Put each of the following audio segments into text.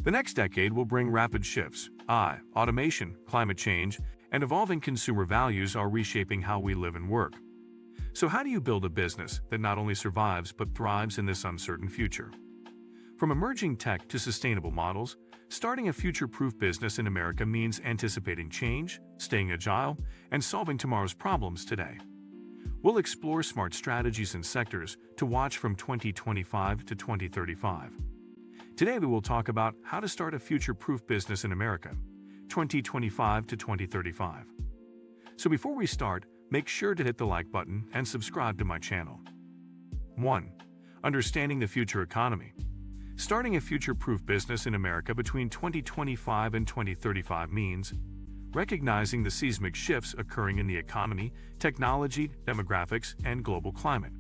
The next decade will bring rapid shifts. Automation, climate change, and evolving consumer values are reshaping how we live and work. So how do you build a business that not only survives but thrives in this uncertain future? From emerging tech to sustainable models, starting a future-proof business in America means anticipating change, staying agile, and solving tomorrow's problems today. We'll explore smart strategies and sectors to watch from 2025 to 2035. Today we will talk about how to start a future-proof business in America, 2025 to 2035. So before we start, make sure to hit the like button and subscribe to my channel. 1. Understanding the future economy. Starting a future-proof business in America between 2025 and 2035 means recognizing the seismic shifts occurring in the economy, technology, demographics, and global climate.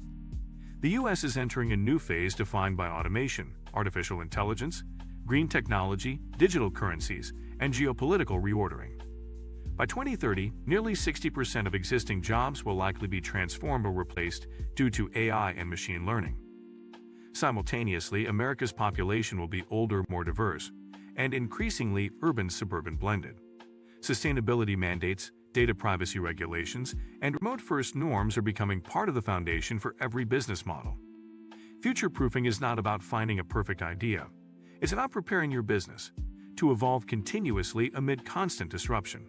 The U.S. is entering a new phase defined by automation, artificial intelligence, green technology, digital currencies, and geopolitical reordering. By 2030, nearly 60% of existing jobs will likely be transformed or replaced due to AI and machine learning. Simultaneously, America's population will be older, more diverse, and increasingly urban-suburban blended. Sustainability mandates, data privacy regulations, and remote-first norms are becoming part of the foundation for every business model. Future-proofing is not about finding a perfect idea. It's about preparing your business to evolve continuously amid constant disruption.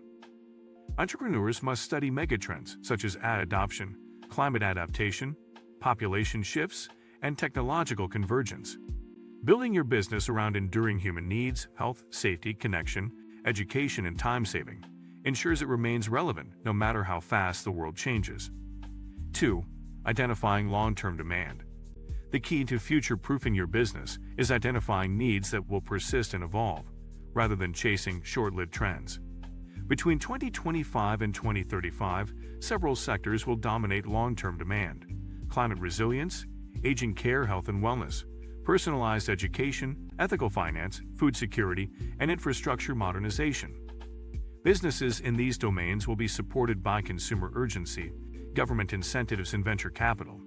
Entrepreneurs must study megatrends such as ad adoption, climate adaptation, population shifts, and technological convergence. Building your business around enduring human needs, health, safety, connection, education, and time saving ensures it remains relevant no matter how fast the world changes. 2. Identifying long-term demand. The key to future-proofing your business is identifying needs that will persist and evolve, rather than chasing short-lived trends. Between 2025 and 2035, several sectors will dominate long-term demand: climate resilience, aging care, health and wellness, personalized education, ethical finance, food security, and infrastructure modernization. Businesses in these domains will be supported by consumer urgency, government incentives, and venture capital.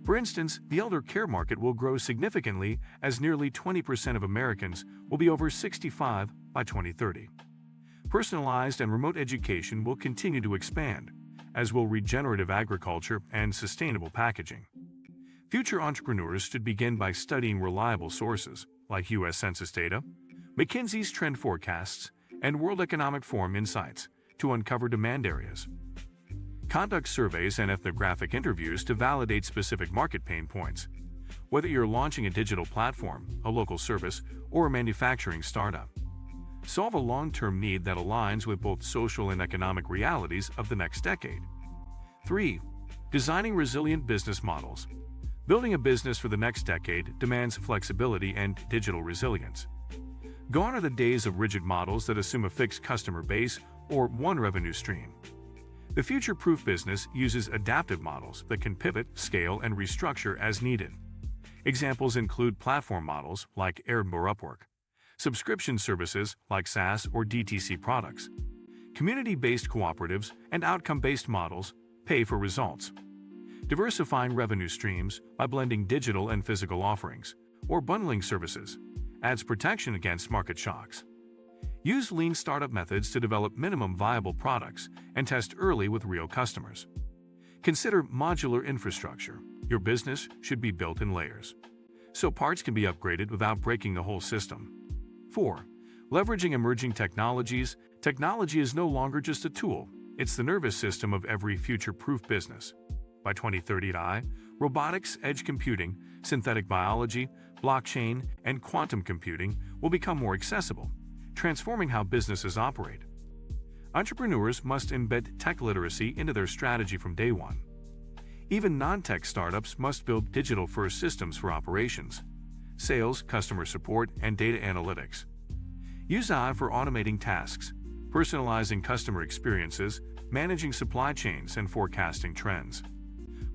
For instance, the elder care market will grow significantly as nearly 20% of Americans will be over 65 by 2030. Personalized and remote education will continue to expand, as will regenerative agriculture and sustainable packaging. Future entrepreneurs should begin by studying reliable sources like U.S. Census data, McKinsey's trend forecasts, and World Economic Forum insights to uncover demand areas. Conduct surveys and ethnographic interviews to validate specific market pain points. Whether you're launching a digital platform, a local service, or a manufacturing startup, solve a long-term need that aligns with both social and economic realities of the next decade. 3. Designing resilient business models. Building a business for the next decade demands flexibility and digital resilience. Gone are the days of rigid models that assume a fixed customer base or one revenue stream. The future-proof business uses adaptive models that can pivot, scale, and restructure as needed. Examples include platform models like Airbnb or Upwork, subscription services like SaaS or DTC products, community-based cooperatives, and outcome-based models, pay for results. Diversifying revenue streams by blending digital and physical offerings, or bundling services, adds protection against market shocks. Use lean startup methods to develop minimum viable products and test early with real customers. Consider modular infrastructure. Your business should be built in layers, so parts can be upgraded without breaking the whole system. 4. Leveraging emerging technologies. Technology is no longer just a tool, it's the nervous system of every future-proof business. By 2030, robotics, edge computing, synthetic biology, blockchain, and quantum computing will become more accessible, transforming how businesses operate. Entrepreneurs must embed tech literacy into their strategy from day one. Even non-tech startups must build digital-first systems for operations, sales, customer support, and data analytics. Use AI for automating tasks, personalizing customer experiences, managing supply chains, and forecasting trends.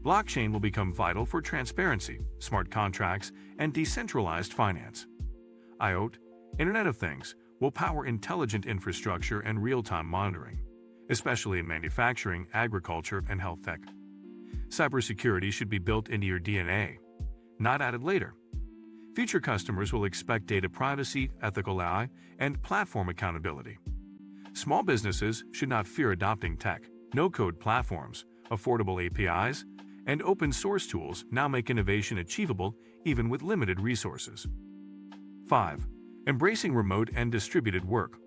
Blockchain will become vital for transparency, smart contracts, and decentralized finance. IoT, Internet of Things, will power intelligent infrastructure and real-time monitoring, especially in manufacturing, agriculture, and health tech. Cybersecurity should be built into your DNA, not added later. Future customers will expect data privacy, ethical AI, and platform accountability. Small businesses should not fear adopting tech. No-code platforms, affordable APIs, and open-source tools now make innovation achievable even with limited resources. 5. Embracing remote and distributed work.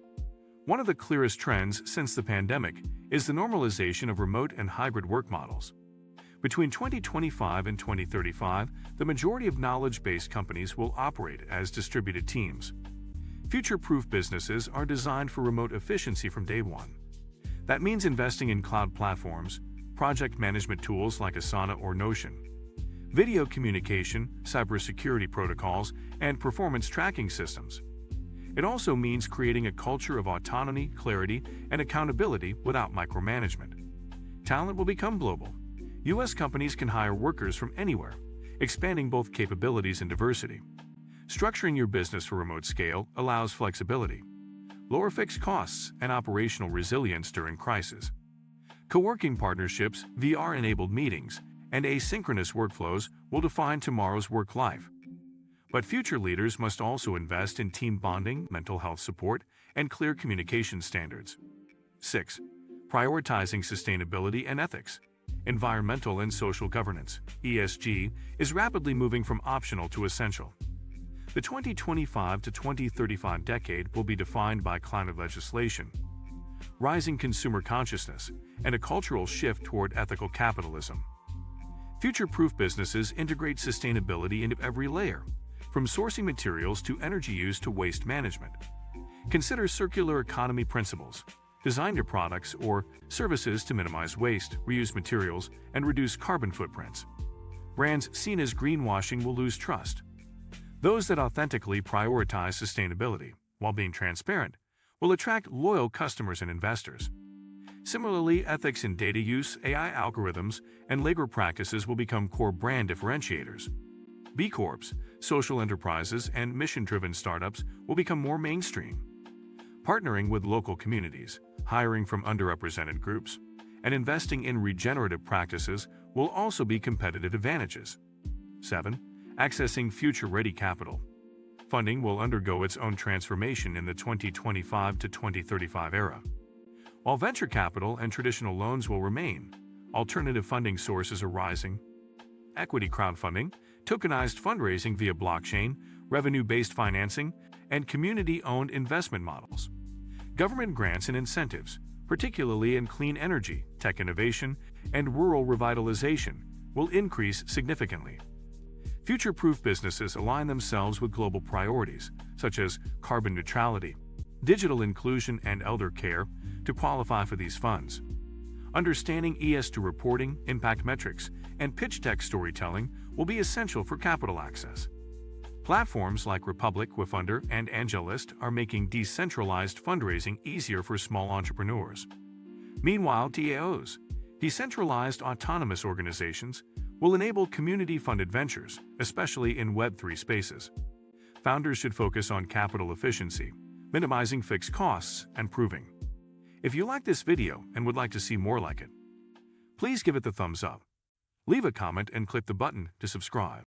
One of the clearest trends since the pandemic is the normalization of remote and hybrid work models. Between 2025 and 2035, the majority of knowledge-based companies will operate as distributed teams. Future-proof businesses are designed for remote efficiency from day one. That means investing in cloud platforms, project management tools like Asana or Notion, video communication, cybersecurity protocols, and performance tracking systems. It also means creating a culture of autonomy, clarity, and accountability without micromanagement. Talent will become global. U.S. companies can hire workers from anywhere, expanding both capabilities and diversity. Structuring your business for remote scale allows flexibility, lower fixed costs, and operational resilience during crisis. Co-working partnerships, VR-enabled meetings, and asynchronous workflows will define tomorrow's work life. But future leaders must also invest in team bonding, mental health support, and clear communication standards. 6. Prioritizing sustainability and ethics. Environmental and social governance, ESG, is rapidly moving from optional to essential. The 2025 to 2035 decade will be defined by climate legislation, rising consumer consciousness, and a cultural shift toward ethical capitalism. Future-proof businesses integrate sustainability into every layer, from sourcing materials to energy use to waste management. Consider circular economy principles. Design your products or services to minimize waste, reuse materials, and reduce carbon footprints. Brands seen as greenwashing will lose trust. Those that authentically prioritize sustainability, while being transparent, will attract loyal customers and investors. Similarly, ethics in data use, AI algorithms, and labor practices will become core brand differentiators. B Corps, social enterprises, and mission-driven startups will become more mainstream. Partnering with local communities, hiring from underrepresented groups, and investing in regenerative practices will also be competitive advantages. 7. Accessing future-ready capital. Funding will undergo its own transformation in the 2025 to 2035 era. While venture capital and traditional loans will remain, alternative funding sources are rising. Equity crowdfunding, tokenized fundraising via blockchain, revenue-based financing, and community-owned investment models. Government grants and incentives, particularly in clean energy, tech innovation, and rural revitalization, will increase significantly. Future-proof businesses align themselves with global priorities, such as carbon neutrality, digital inclusion, and elder care, to qualify for these funds. Understanding ESG reporting, impact metrics, and pitch deck storytelling will be essential for capital access. Platforms like Republic, Witfunder, and AngelList are making decentralized fundraising easier for small entrepreneurs. Meanwhile, DAOs, decentralized autonomous organizations, will enable community-funded ventures, especially in Web3 spaces. Founders should focus on capital efficiency, minimizing fixed costs, and proving. If you like this video and would like to see more like it, please give it the thumbs up. Leave a comment and click the button to subscribe.